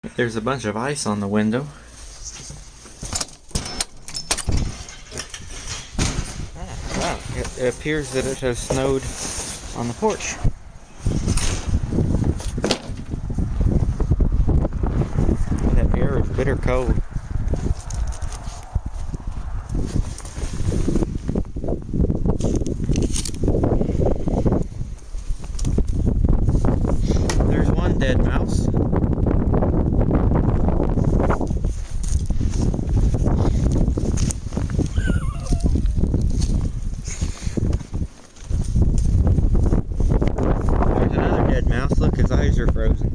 There's a bunch of ice on the window. Wow, it appears that it has snowed on the porch. That air is bitter cold. There's one dead mouse. There's another dead mouse. Look, his eyes are frozen.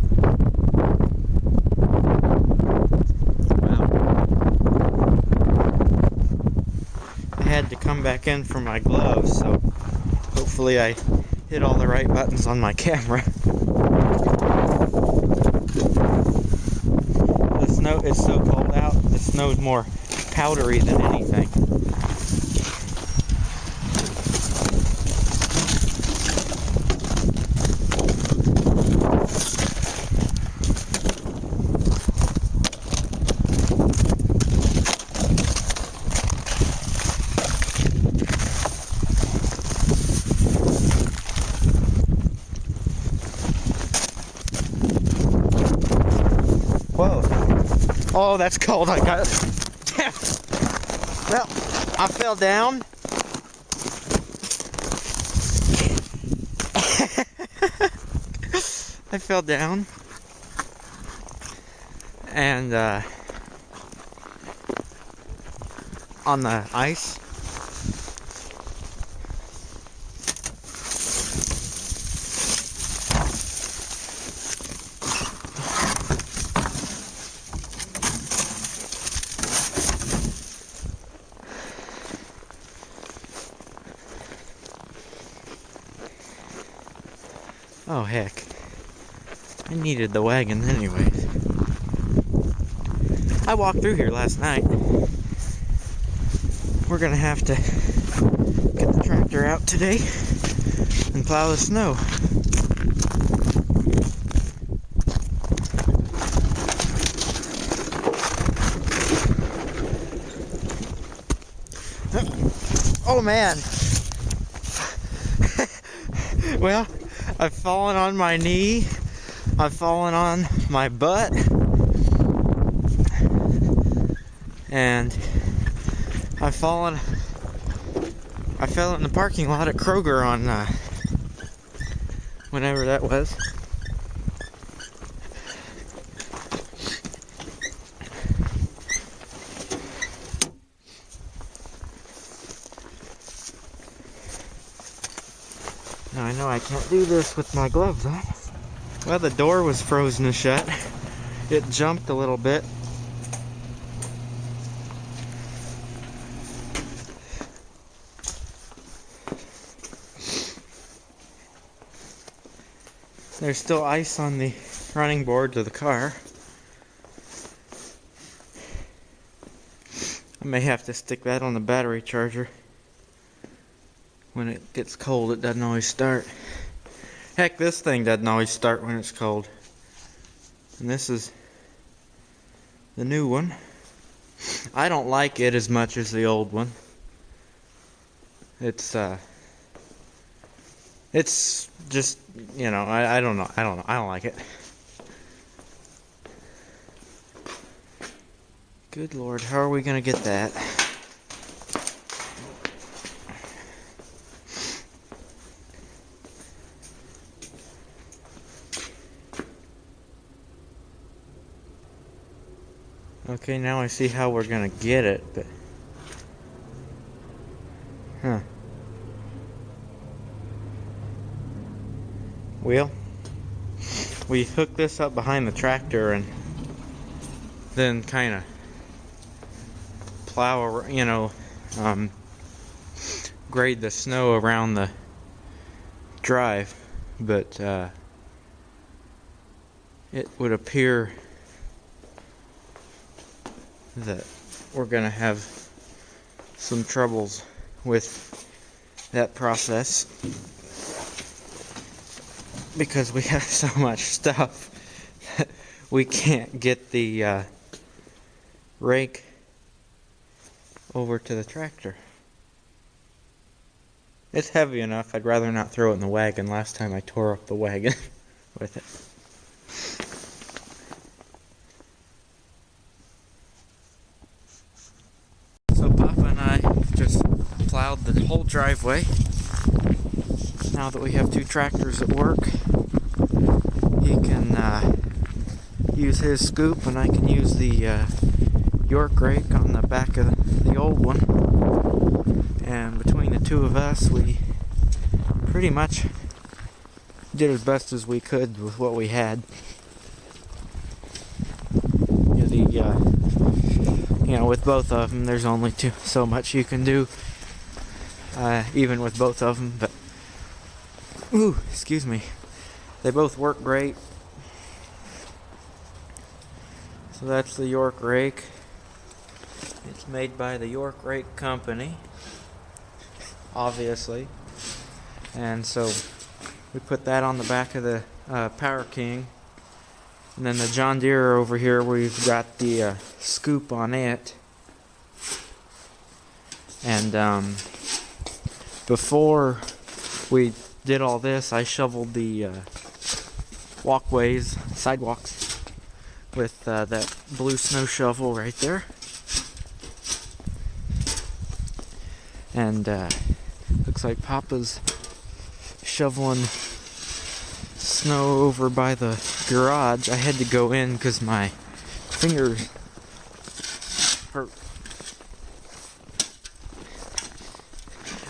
Wow. I had to come back in for my gloves, so hopefully I hit all the right buttons on my camera. The snow is so cold out, the snow's more powdery than anything. Whoa. Oh, that's cold. I got it. Well, I fell down. I fell down. And, on the ice. Oh, heck. I needed the wagon anyways. I walked through here last night. We're gonna have to get the tractor out today and plow the snow. Oh man! Well, I've fallen on my knee, I've fallen on my butt, and I fell in the parking lot at Kroger on, whenever that was. Now I know I can't do this with my gloves on. Well, the door was frozen shut. It jumped a little bit. There's still ice on the running boards of the car. I may have to stick that on the battery charger. When it gets cold, it doesn't always start. Heck, this thing doesn't always start when it's cold. And this is the new one. I don't like it as much as the old one. It's just, you know, I don't know. I don't like it. Good Lord, how are we gonna get that? Okay, now I see how we're gonna get it, but... Huh. Well, we hook this up behind the tractor and then kind of plow, you know, grade the snow around the drive, but it would appear that we're gonna have some troubles with that process because we have so much stuff that we can't get the rake over to the tractor. It's heavy enough, I'd rather not throw it in the wagon. Last time I tore up the wagon with it. So Papa and I just plowed the whole driveway. Now that we have 2 tractors at work, he can use his scoop and I can use the York rake on the back of the old one. And between the 2 of us, we pretty much did as best as we could with what we had. With both of them, there's only so much you can do, even with both of them. But excuse me, they both work great. So that's the York rake. It's made by the York Rake Company, obviously. And so we put that on the back of the Power King. And then the John Deere over here, we've got the scoop on it. And before we did all this, I shoveled the sidewalks, with that blue snow shovel right there. And looks like Papa's shoveling snow over by the garage. I had to go in because my fingers hurt.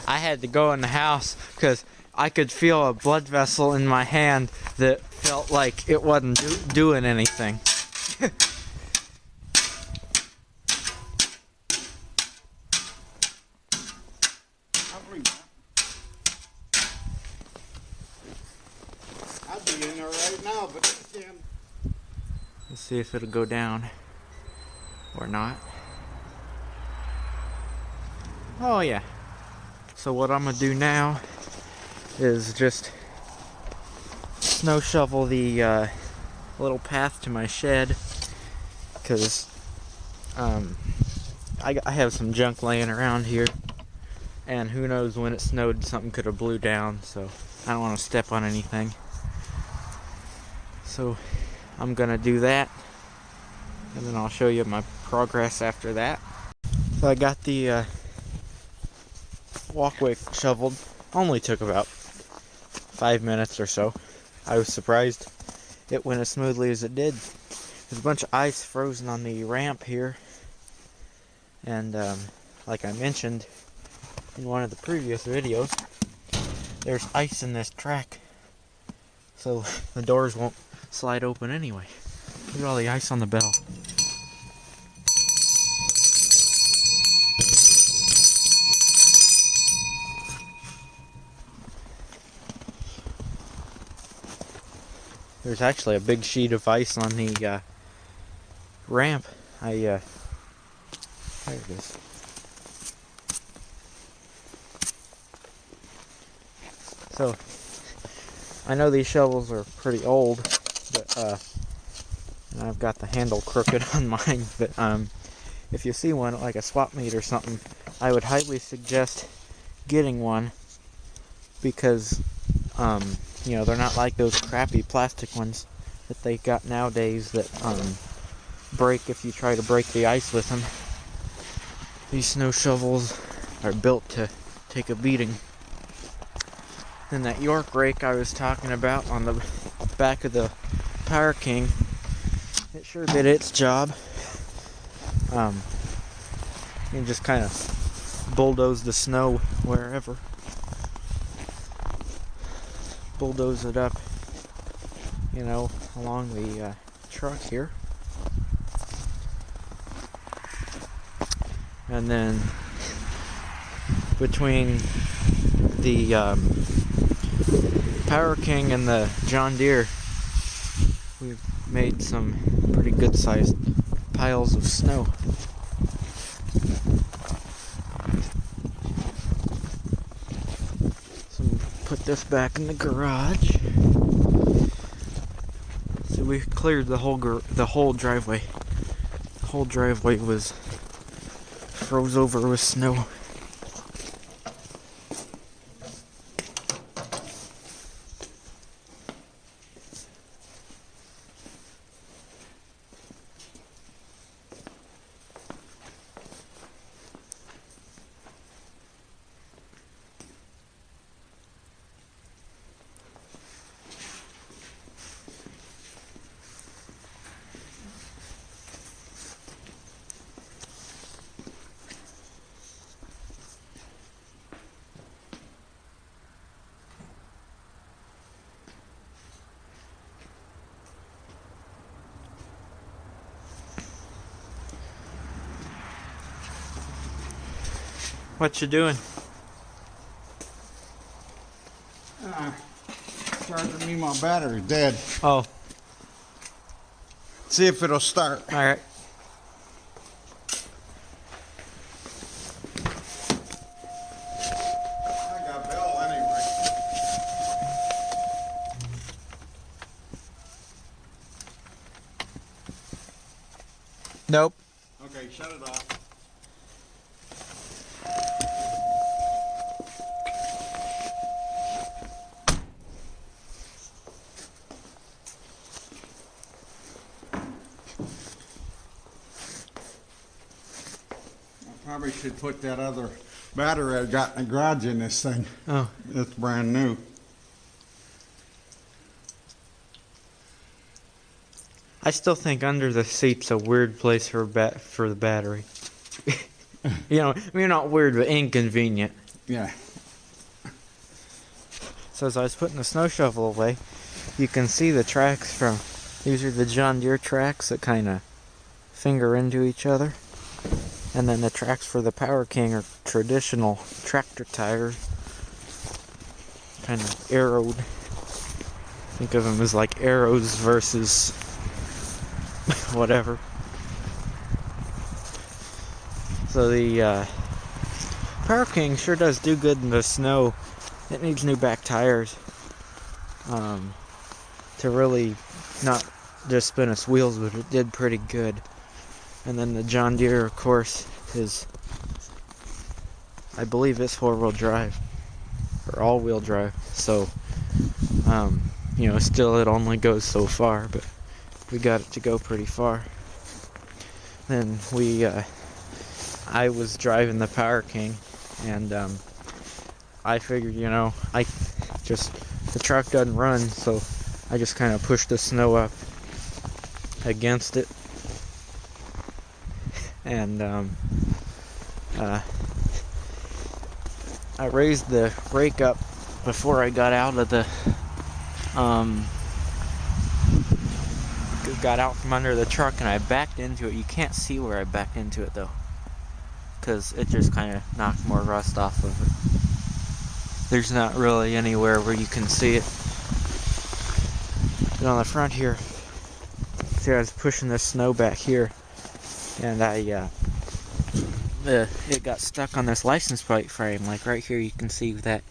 I had to go in the house because I could feel a blood vessel in my hand that felt like it wasn't doing anything. I'd be in there right now, but damn. Let's see if it'll go down or not. Oh yeah. So what I'm gonna do now is just snow shovel the little path to my shed, because I have some junk laying around here, and who knows, when it snowed something could have blew down, so I don't want to step on anything. So I'm gonna do that, and then I'll show you my progress after that. So I got the walkway shoveled. Only took about 5 minutes or so. I was surprised it went as smoothly as it did. There's a bunch of ice frozen on the ramp here, and like I mentioned in one of the previous videos, there's ice in this track, so the doors won't slide open anyway. Look at all the ice on the bell. There's actually a big sheet of ice on the ramp. There it is. So, I know these shovels are pretty old, but and I've got the handle crooked on mine, but if you see one at like a swap meet or something, I would highly suggest getting one, because they're not like those crappy plastic ones that they got nowadays that break if you try to break the ice with them. These snow shovels are built to take a beating. Then that York rake I was talking about on the back of the Power King, it sure did its job. You just kind of bulldoze the snow wherever. Bulldoze it up, along the truck here. And then between the Power King and the John Deere, we've made some pretty good sized piles of snow. Put this back in the garage. So we cleared the whole driveway. The whole driveway was froze over with snow. What you doing? Charging me, my battery's dead. Oh, See if it'll start. all right. I got Bell anyway. Nope. Okay, shut it off. I probably should put that other battery I got in the garage in this thing. Oh, It's brand new. I still think under the seat's a weird place for the battery. You know, I mean, not weird, but inconvenient. Yeah. So as I was putting the snow shovel away, you can see the tracks from, these are the John Deere tracks that kind of finger into each other. And then the tracks for the Power King are traditional tractor tires, kind of arrowed. Think of them as like arrows versus whatever. So the Power King sure does do good in the snow. It needs new back tires to really not just spin its wheels, but it did pretty good. And then the John Deere, of course, is, I believe it's 4-wheel drive or all-wheel drive. So, you know, still it only goes so far, but we got it to go pretty far. Then I was driving the Power King, and I figured, you know, the truck doesn't run, so I just kind of pushed the snow up against it, and I raised the rake up before I got out of the got out from under the truck, and I backed into it. You can't see where I backed into it though, because it just kind of knocked more rust off of it. There's not really anywhere where you can see it. But on the front here, see, I was pushing the snow back here, and it got stuck on this license plate frame. Like right here, you can see that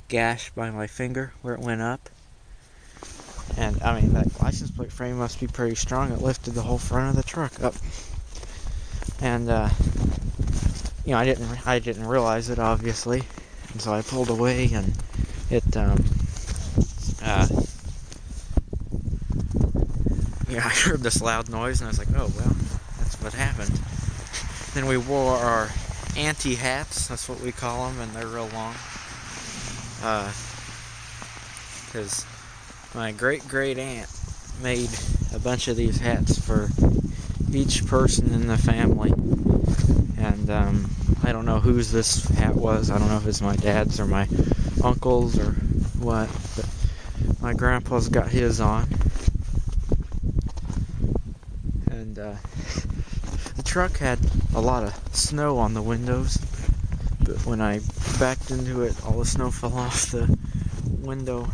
gash by my finger where it went up. And I mean, that license plate frame must be pretty strong. It lifted the whole front of the truck up. And you know, I didn't realize it, obviously. And so I pulled away, and it yeah, I heard this loud noise, and I was like, oh well, that's what happened. Then we wore our auntie hats, that's what we call them, and they're real long. Because my great aunt made a bunch of these hats for each person in the family. And I don't know whose this hat was. I don't know if it's my dad's or my uncle's or what, but my grandpa's got his on. And the truck had a lot of snow on the windows, but when I backed into it, all the snow fell off the window,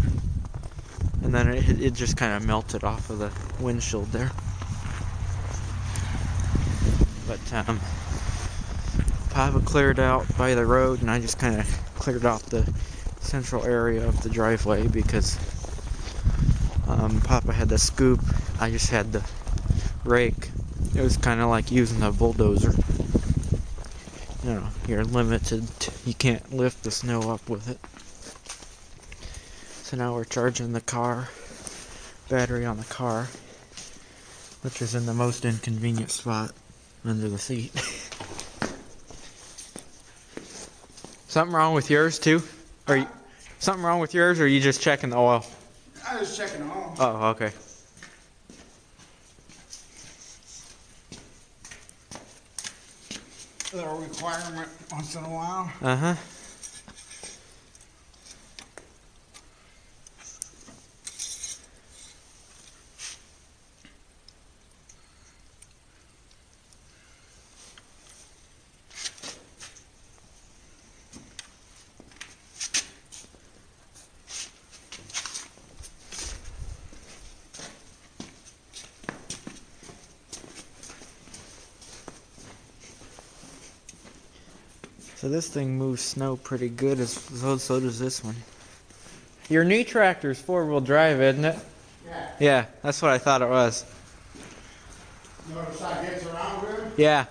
and then it just kind of melted off of the windshield there. But Papa cleared out by the road, and I just kind of cleared out the central area of the driveway because Papa had the scoop. I just had the rake. It was kind of like using a bulldozer. You know, you're limited. You can't lift the snow up with it. So now we're charging the car, battery on the car, which is in the most inconvenient spot under the seat. Something wrong with yours too? Or something wrong with yours, or are you just checking the oil? I was checking the oil. Oh, okay. Is that a requirement once in a while? Uh-huh. So this thing moves snow pretty good, so does this one. Your new tractor's 4-wheel drive, isn't it? Yeah. Yeah, that's what I thought it was. Notice how it gets around good? Yeah.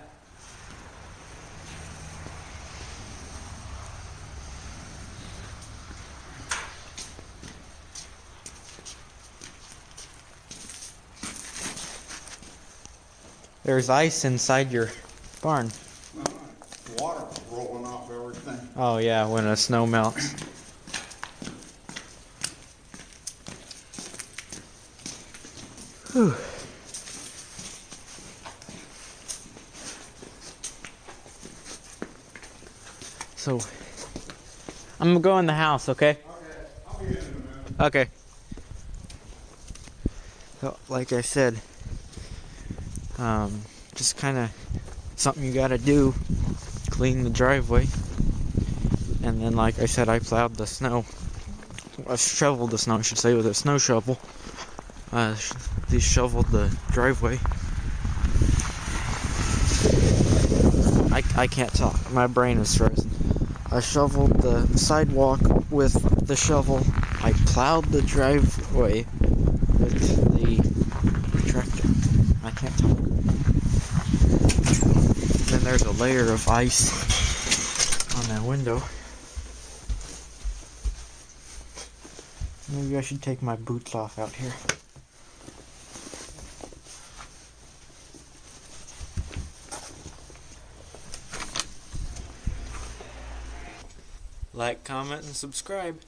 There's ice inside your barn. Water rolling off everything. Oh yeah, when the snow melts. Whew. So, I'm gonna go in the house, okay? Okay, I'll be in a minute. Okay. So, like I said, just kind of something you gotta do. Clean the driveway. And then, like I said, I plowed the snow. I shoveled the snow, I should say, with a snow shovel. They shoveled the driveway. I can't talk. My brain is frozen. I shoveled the sidewalk with the shovel. I plowed the driveway with the tractor. I can't talk. Then there's a layer of ice on that window. Maybe I should take my boots off out here. Like, comment, and subscribe.